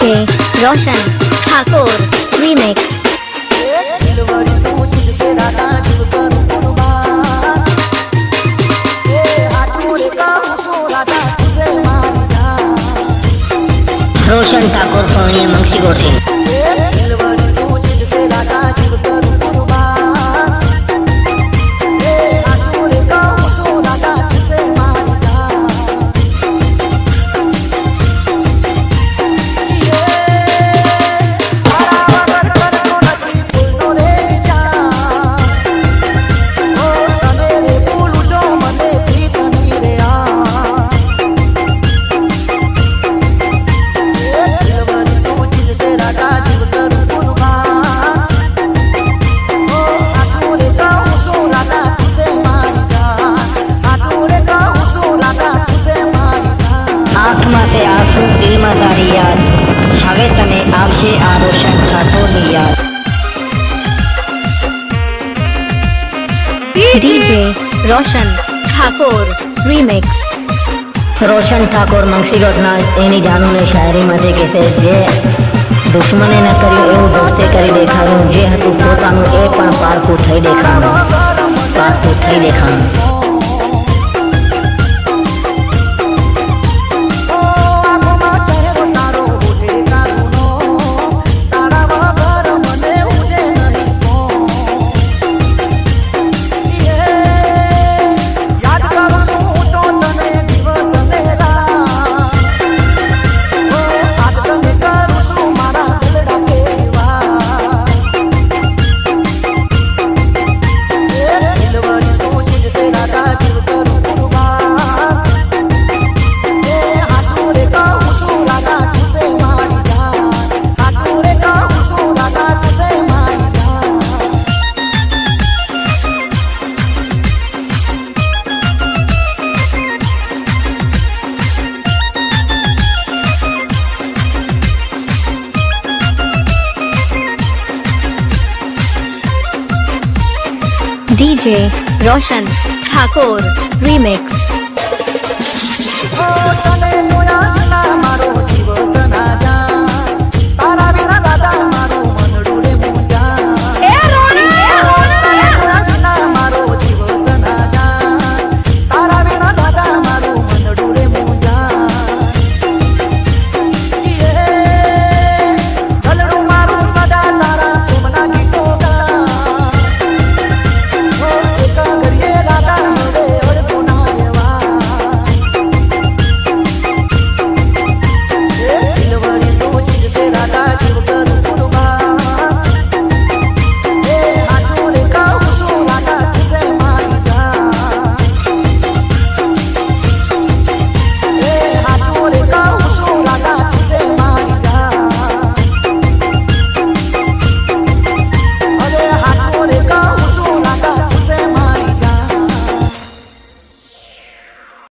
DJ Roshan Thakur Remix. रोशन ठाकुर पूर्णिया मंगसीगोड़ से से आंसू दिल में तारी याद हवे तने आवशे आ रोशन ठाकुर याद। DJ Roshan Thakur Remix. रोशन ठाकुर मंगसीगोड़ना एनी जानू ने शायरी में कैसे जे दुश्मने न कर्यो एवं दोस्ते करी देखाड़ू जे हतु पोतानु ए पण पारखू थई देखाणु। DJ Roshan Thakur Remix.